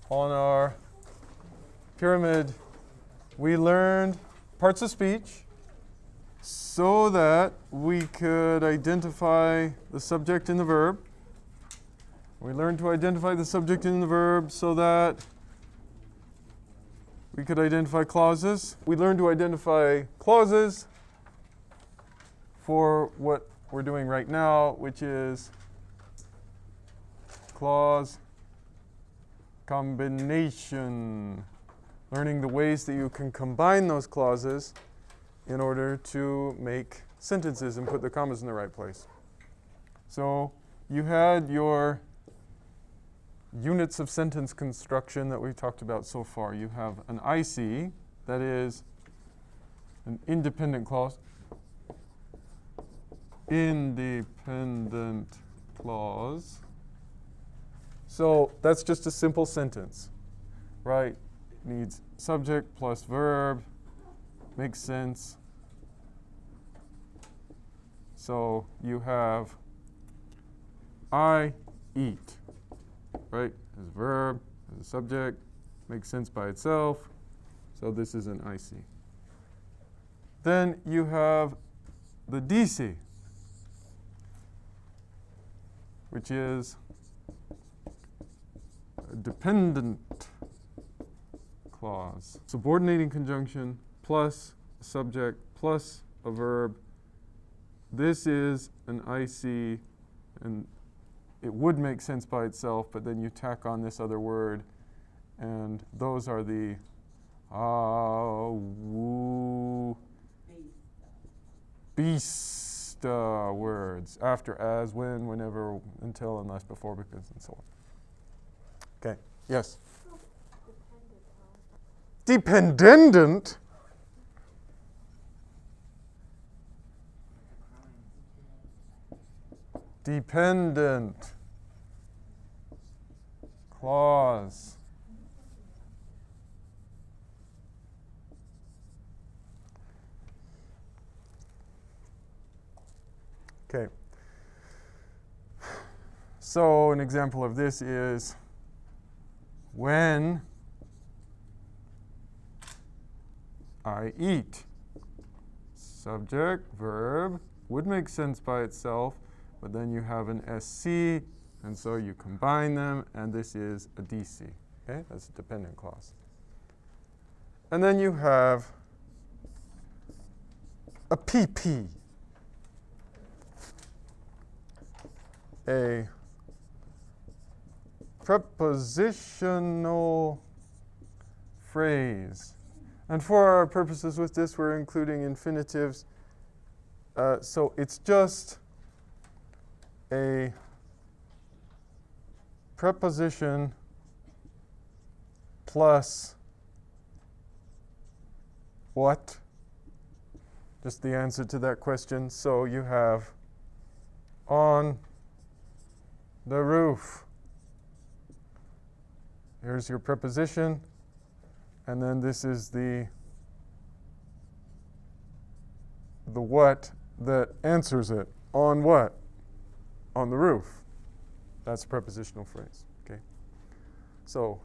on our pyramid, we learned parts of speech so that we could identify the subject and the verb. We learned to identify the subject and the verb so that we could identify clauses. We learned to identify clauses for what we're doing right now, which is clause combination. Learning the ways that you can combine those clauses in order to make sentences and put the commas in the right place. So you had your units of sentence construction that we've talked about so far. You have an IC, that is an independent clause. Independent clause. So that's just a simple sentence, right? It needs subject plus verb, makes sense. So you have I eat, right? As a verb, as a subject, makes sense by itself. So this is an IC. Then you have the DC, which is a dependent clause. Subordinating conjunction plus a subject plus a verb. This is an IC, and it would make sense by itself, but then you tack on this other word, and those are the beast words. After, as, when, whenever, until, unless, before, because, and so on. Okay, yes? Dependent? Dependent clause. Okay. So an example of this is when I eat. Subject, verb, would make sense by itself, but then you have an SC, and so you combine them, and this is a DC. Okay, that's a dependent clause. And then you have a PP, a prepositional phrase. And for our purposes with this, we're including infinitives. So it's just a preposition plus what? Just the answer to that question. So you have on the roof. Here's your preposition. And then this is the what that answers it. On what? On the roof. That's a prepositional phrase. Okay. So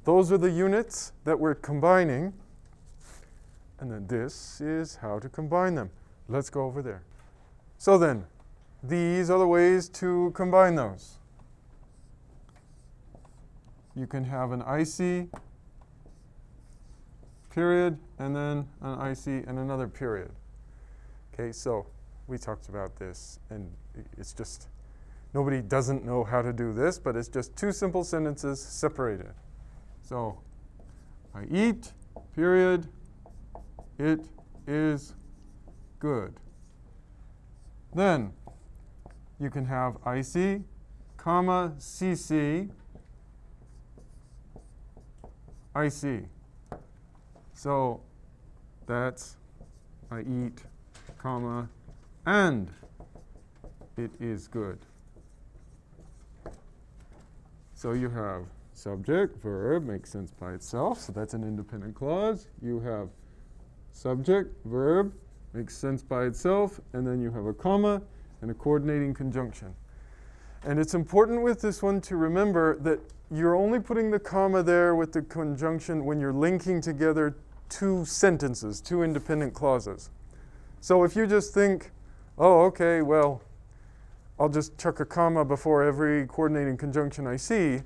those are the units that we're combining. And then this is how to combine them. Let's go over there. So then, these are the ways to combine those. You can have an IC, period, and then an IC and another period. Okay, so we talked about this, and it's just, nobody doesn't know how to do this, but it's just two simple sentences separated. So, I eat, period, it is good. Then, you can have IC, comma, CC, IC. So that's I eat, comma, and it is good. So you have subject, verb, makes sense by itself. So that's an independent clause. You have subject, verb, makes sense by itself. And then you have a comma and a coordinating conjunction. And it's important with this one to remember that you're only putting the comma there with the conjunction when you're linking together two sentences, two independent clauses. So if you just think, oh, okay, well, I'll just chuck a comma before every coordinating conjunction I see,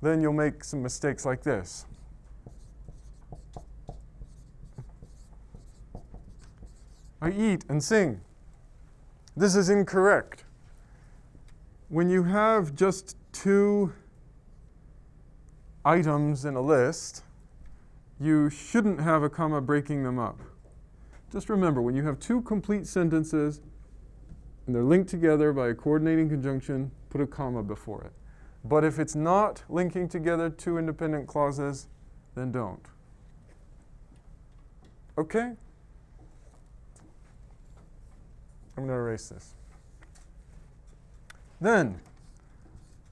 then you'll make some mistakes like this. I eat and sing. This is incorrect. When you have just two items in a list, you shouldn't have a comma breaking them up. Just remember, when you have two complete sentences and they're linked together by a coordinating conjunction, put a comma before it. But if it's not linking together two independent clauses, then don't. Okay? I'm going to erase this. Then,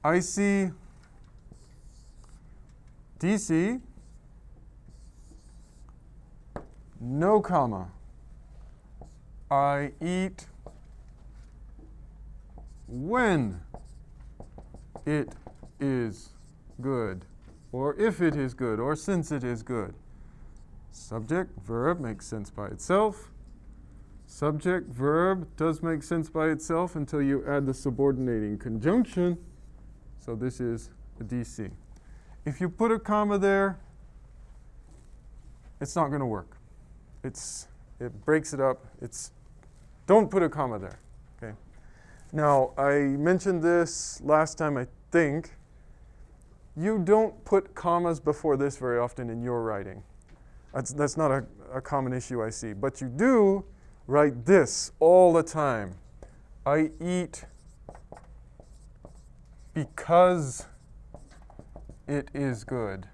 I see DC, no comma. I eat when it is good, or if it is good, or since it is good. Subject, verb makes sense by itself. Subject, verb does make sense by itself until you add the subordinating conjunction. So this is a DC. If you put a comma there, it's not going to work. It breaks it up. Don't put a comma there. Okay. Now, I mentioned this last time, I think. You don't put commas before this very often in your writing. That's not a common issue I see. But you do write this all the time. I eat because it is good.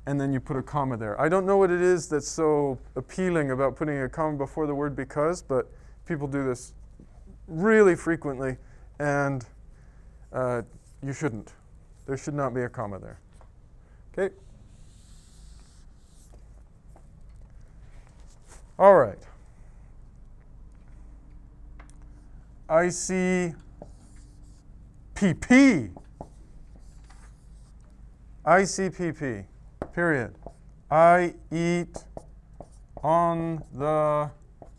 And then you put a comma there. I don't know what it is that's so appealing about putting a comma before the word because, but people do this really frequently, and you shouldn't. There should not be a comma there. Okay? All right. I see PP. I see PP. Period. I eat on the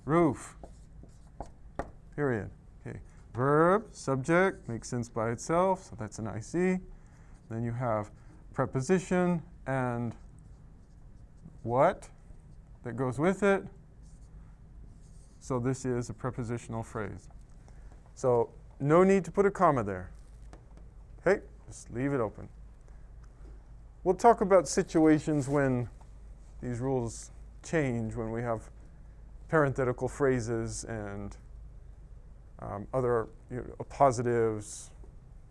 roof. Period. Okay. Verb, subject, makes sense by itself, so that's an IC. Then you have preposition and what that goes with it. So this is a prepositional phrase. So no need to put a comma there. Okay, just leave it open. We'll talk about situations when these rules change, when we have parenthetical phrases and other positives,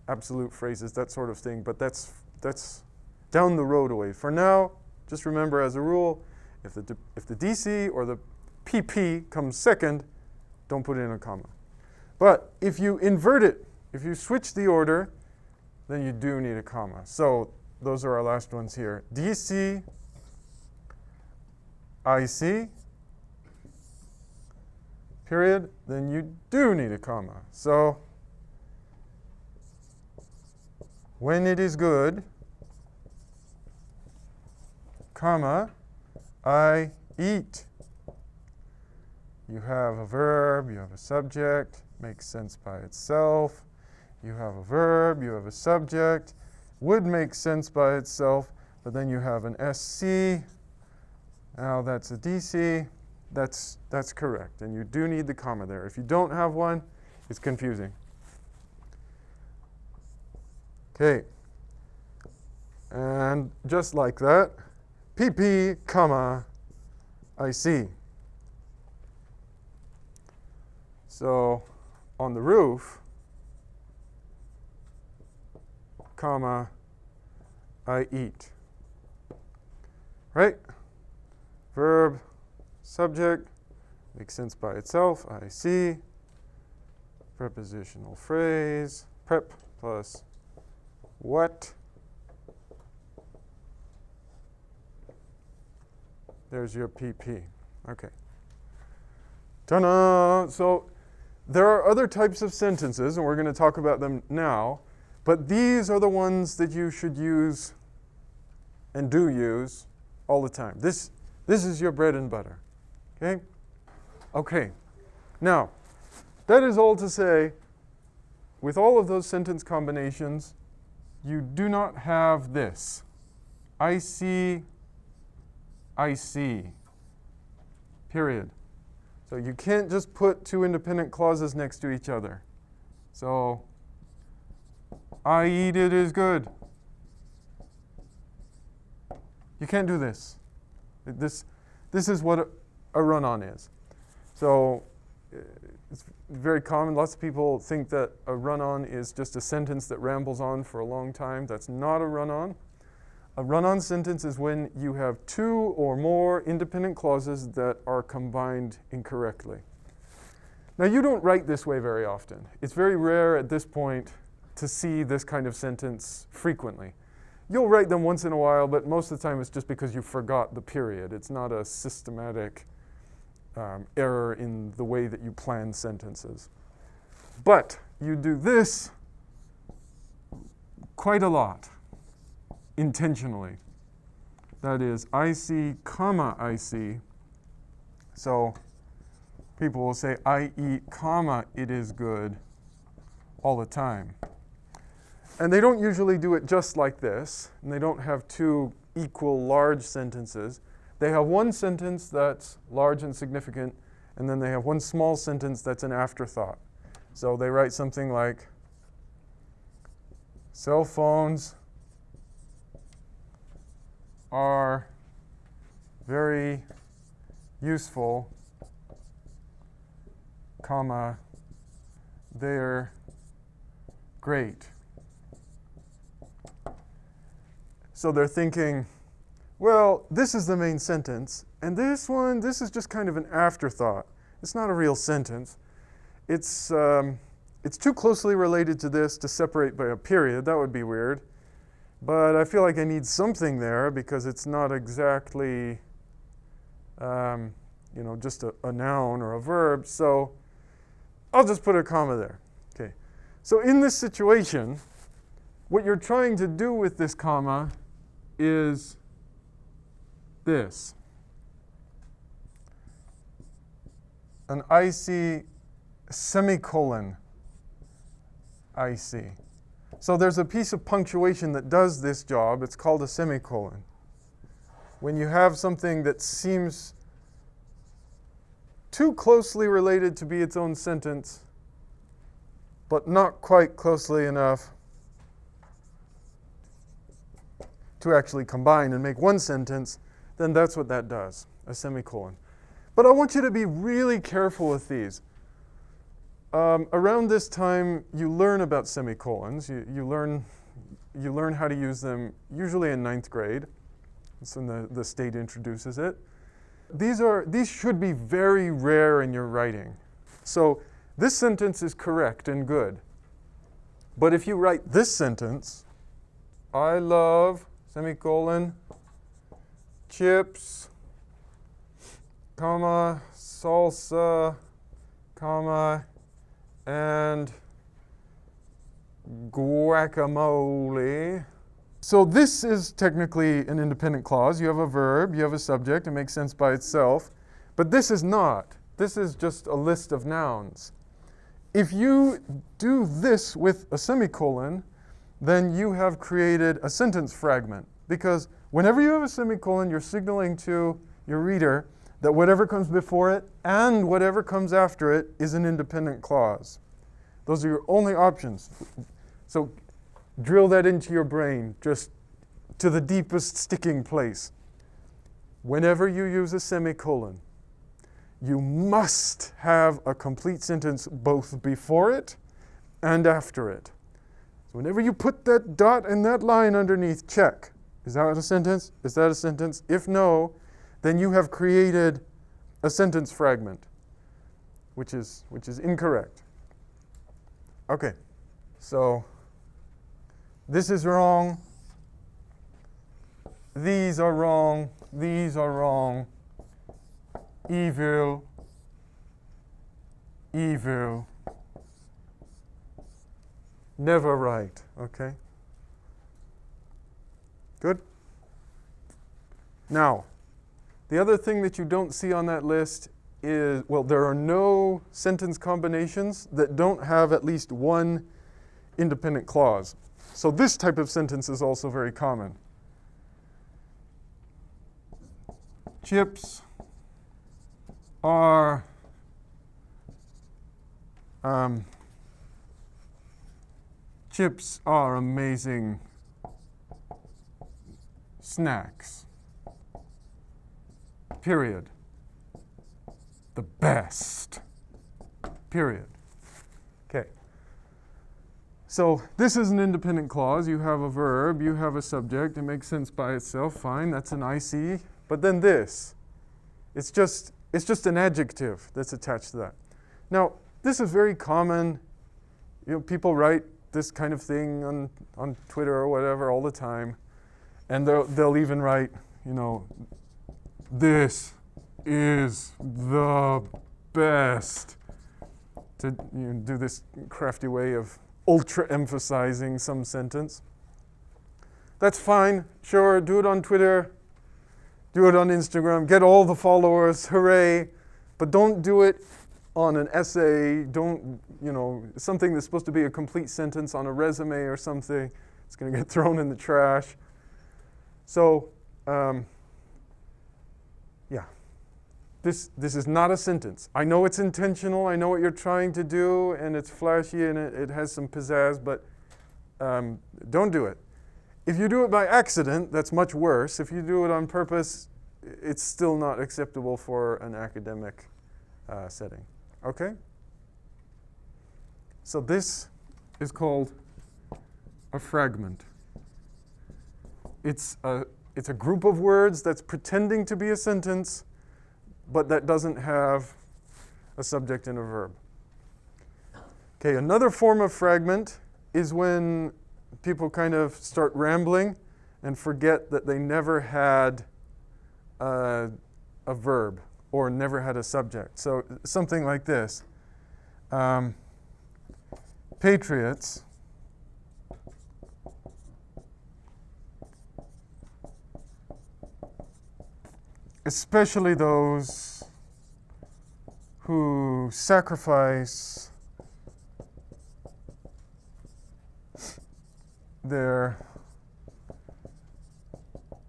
absolute phrases, that sort of thing. But that's down the road away. For now, just remember as a rule, if the DC or the PP comes second, don't put in a comma. But if you invert it, if you switch the order, then you do need a comma. So those are our last ones here. DC, IC, period, then you do need a comma. So when it is good, comma, I eat. You have a verb, you have a subject, makes sense by itself. You have a verb, you have a subject, would make sense by itself, but then you have an SC. Now that's a DC. That's correct, and you do need the comma there. If you don't have one, it's confusing. Okay. And just like that, PP, comma, IC. So on the roof, comma, I eat. Right? Verb, subject, makes sense by itself, I see. Prepositional phrase, prep plus what. There's your PP. Okay. Ta-da! So There are other types of sentences, and we're going to talk about them now, but these are the ones that you should use and do use all the time. This is your bread and butter. Okay? Okay. Now, that is all to say, with all of those sentence combinations, you do not have this. I see, period. So you can't just put two independent clauses next to each other. So, I eat it is good. You can't do this. This is what a run-on is. So it's very common. Lots of people think that a run-on is just a sentence that rambles on for a long time. That's not a run-on. A run-on sentence is when you have two or more independent clauses that are combined incorrectly. Now, you don't write this way very often. It's very rare at this point to see this kind of sentence frequently. You'll write them once in a while, but most of the time it's just because you forgot the period. It's not a systematic error in the way that you plan sentences. But you do this quite a lot, intentionally. That is, I see, comma, I see. So people will say, I eat, comma, it is good, all the time. And they don't usually do it just like this, and they don't have two equal large sentences. They have one sentence that's large and significant, and then they have one small sentence that's an afterthought. So they write something like, cell phones are very useful, comma, they're great. So they're thinking, well, this is the main sentence, and this is just kind of an afterthought. It's not a real sentence. It's too closely related to this to separate by a period. That would be weird. But I feel like I need something there because it's not exactly, just a noun or a verb. So I'll just put a comma there. Okay. So in this situation, what you're trying to do with this comma is this. An icy semicolon, I see. So there's a piece of punctuation that does this job. It's called a semicolon. When you have something that seems too closely related to be its own sentence, but not quite closely enough to actually combine and make one sentence, then that's what that does, a semicolon. But I want you to be really careful with these. Around this time, you learn about semicolons. You learn how to use them, usually in 9th grade. That's when the state introduces it. These should be very rare in your writing. So this sentence is correct and good. But if you write this sentence, I love, semicolon, chips, comma, salsa, comma, and guacamole. So this is technically an independent clause. You have a verb, you have a subject, it makes sense by itself. But this is not. This is just a list of nouns. If you do this with a semicolon, then you have created a sentence fragment. Because whenever you have a semicolon, you're signaling to your reader that whatever comes before it and whatever comes after it is an independent clause. Those are your only options. So drill that into your brain, just to the deepest sticking place. Whenever you use a semicolon, you must have a complete sentence both before it and after it. So whenever you put that dot and that line underneath, check. Is that a sentence? Is that a sentence? If no, then you have created a sentence fragment, which is incorrect. Okay, so this is wrong. These are wrong. These are wrong. Evil. Evil. never write, okay? Good? Now, the other thing that you don't see on that list is, well, there are no sentence combinations that don't have at least one independent clause. So this type of sentence is also very common. Chips are amazing snacks. Period. The best. Period. Okay. So this is an independent clause. You have a verb, you have a subject. It makes sense by itself. Fine, that's an IC. But then this, it's just an adjective that's attached to that. Now, this is very common. You know, people write this kind of thing on Twitter or whatever all the time, and they'll even write, you know, this is the best, to do this crafty way of ultra-emphasizing some sentence. That's fine. Sure, do it on Twitter. Do it on Instagram. Get all the followers. Hooray. But don't do it on an essay. Don't, something that's supposed to be a complete sentence on a resume or something. It's going to get thrown in the trash. So, yeah. This is not a sentence. I know it's intentional. I know what you're trying to do, and it's flashy, and it has some pizzazz, but don't do it. If you do it by accident, that's much worse. If you do it on purpose, it's still not acceptable for an academic setting. Okay? So this is called a fragment. It's a group of words that's pretending to be a sentence, but that doesn't have a subject and a verb. Okay, another form of fragment is when people kind of start rambling and forget that they never had a verb or never had a subject. So something like this. Patriots especially those who sacrifice their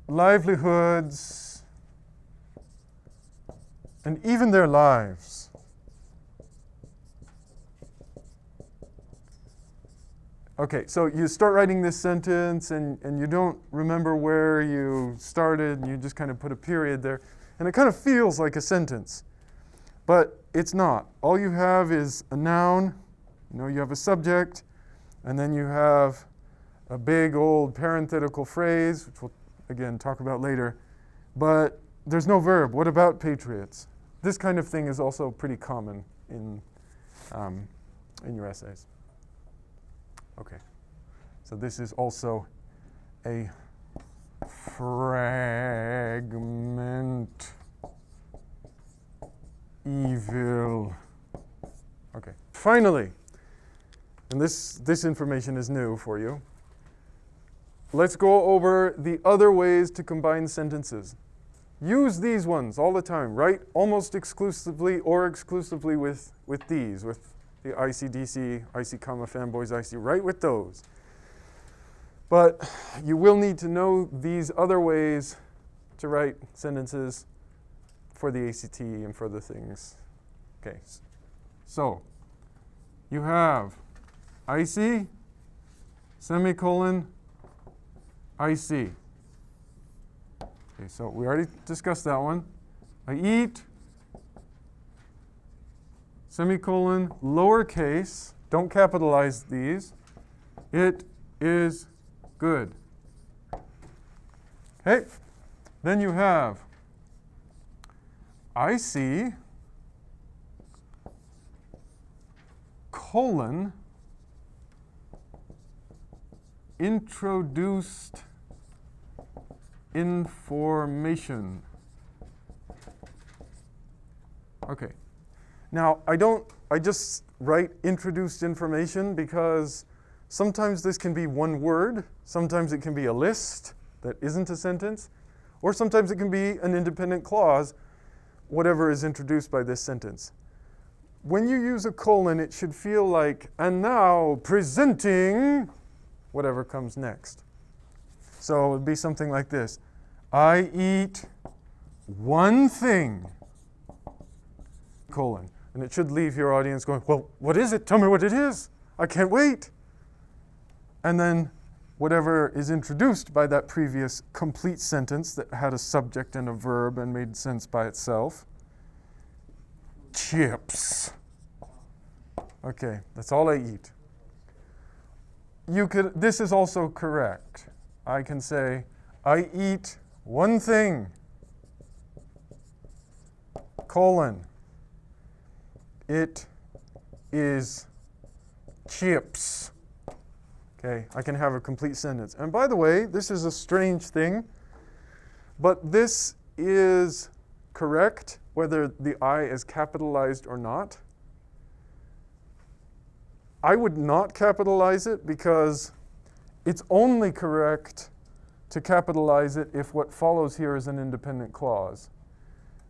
livelihoods and even their lives Okay, so you start writing this sentence and you don't remember where you started and you just kind of put a period there. And it kind of feels like a sentence, but it's not. All you have is a noun, you have a subject, and then you have a big old parenthetical phrase, which we'll again talk about later, but there's no verb. What about patriots? This kind of thing is also pretty common in your essays. Okay, so this is also a fragment. Evil. Okay, finally, and this information is new for you. Let's go over the other ways to combine sentences. Use these ones all the time. Write almost exclusively or exclusively with these, with the IC/DC, IC, fanboys, IC. Write with those. But you will need to know these other ways to write sentences for the ACT and for the things. Okay, so you have IC, semicolon, IC. Okay, so we already discussed that one. I eat, semicolon, lowercase, don't capitalize these. It is good. Okay, then you have IC, colon, introduced information. Okay. Now, I just write introduced information because Sometimes this can be one word, sometimes it can be a list that isn't a sentence, or sometimes it can be an independent clause, whatever is introduced by this sentence. When you use a colon, it should feel like, and now presenting whatever comes next. So it would be something like this. I eat one thing, colon. And it should leave your audience going, well, what is it? Tell me what it is. I can't wait. And then whatever is introduced by that previous complete sentence that had a subject and a verb and made sense by itself. Chips. Okay, that's all I eat. This is also correct. I can say, I eat one thing, colon. It is chips. Okay, I can have a complete sentence. And by the way, this is a strange thing, but this is correct whether the I is capitalized or not. I would not capitalize it because it's only correct to capitalize it if what follows here is an independent clause.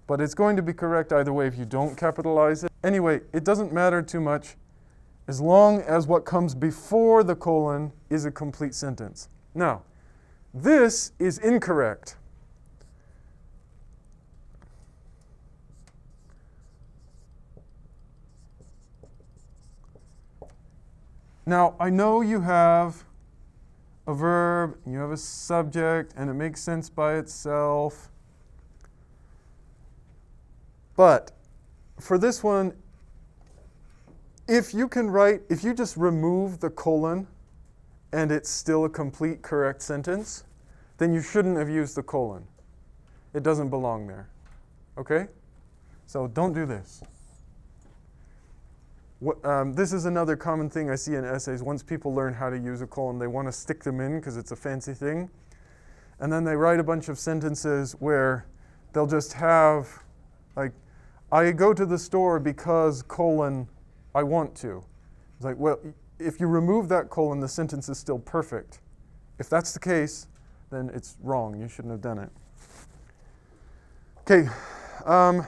But it's going to be correct either way if you don't capitalize it. Anyway, it doesn't matter too much as long as what comes before the colon is a complete sentence. Now, this is incorrect. Now, I know you have a verb, you have a subject, and it makes sense by itself. But for this one, if you just remove the colon and it's still a complete correct sentence, then you shouldn't have used the colon. It doesn't belong there. Okay? So don't do this. This is another common thing I see in essays. Once people learn how to use a colon, they want to stick them in because it's a fancy thing. And then they write a bunch of sentences where they'll just have, like, I go to the store because, colon, I want to. It's like, well, if you remove that colon, the sentence is still perfect. If that's the case, then it's wrong. You shouldn't have done it. Okay, I'm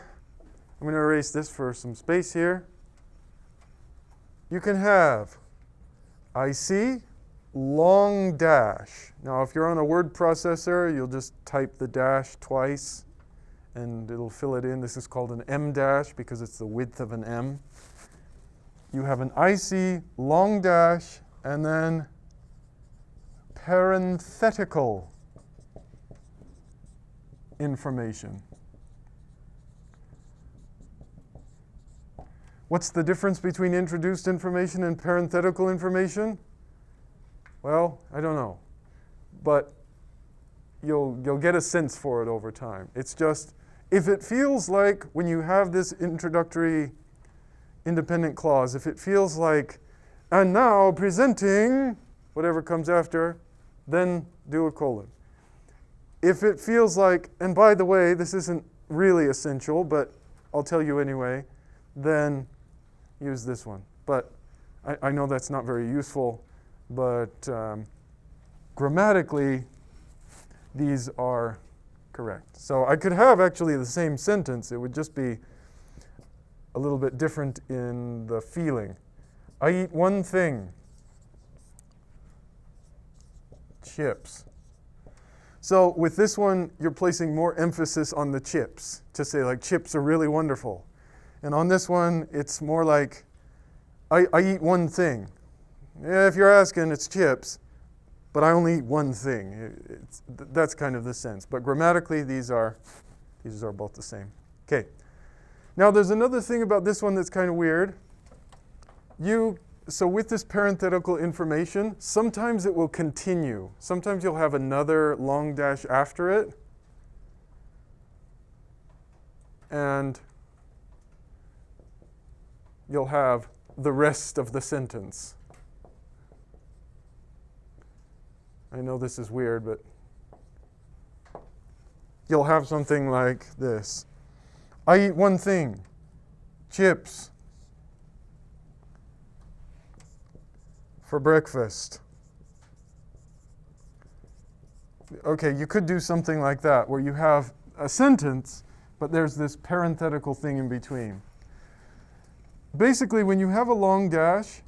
going to erase this for some space here. You can have IC long dash. Now, if you're on a word processor, you'll just type the dash twice, and it'll fill it in. This is called an M dash because it's the width of an M. You have an IC long dash and then parenthetical information. What's the difference between introduced information and parenthetical information? Well, I don't know. But you'll get a sense for it over time. It's just, if it feels like when you have this introductory independent clause, if it feels like, and now presenting, whatever comes after, then do a colon. If it feels like, and by the way, this isn't really essential, but I'll tell you anyway, then use this one. But I know that's not very useful, but grammatically, these are correct. So I could have actually the same sentence. It would just be a little bit different in the feeling. I eat one thing. Chips. So with this one, you're placing more emphasis on the chips to say, like, chips are really wonderful. And on this one, it's more like, I eat one thing. Yeah, if you're asking, it's chips, but I only eat one thing. That's kind of the sense. But grammatically, these are both the same. Okay. Now, there's another thing about this one that's kind of weird. So with this parenthetical information, sometimes it will continue. Sometimes you'll have another long dash after it. And you'll have the rest of the sentence. I know this is weird, but you'll have something like this. I eat one thing, chips. for breakfast. Okay, you could do something like that, where you have a sentence, but there's this parenthetical thing in between. Basically, when you have a long dash,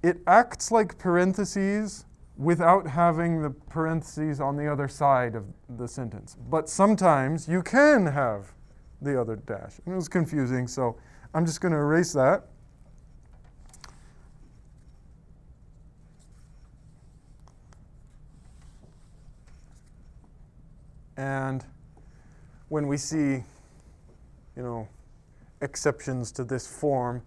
it acts like parentheses without having the parentheses on the other side of the sentence. But sometimes you can have the other dash. And it was confusing, so I'm just going to erase that. And when we see, exceptions to this form,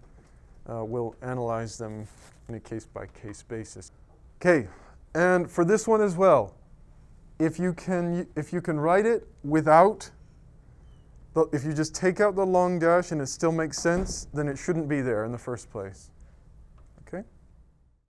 we'll analyze them in a case-by-case basis. Okay, and for this one as well, if you can write it without, if you just take out the long dash and it still makes sense, then it shouldn't be there in the first place.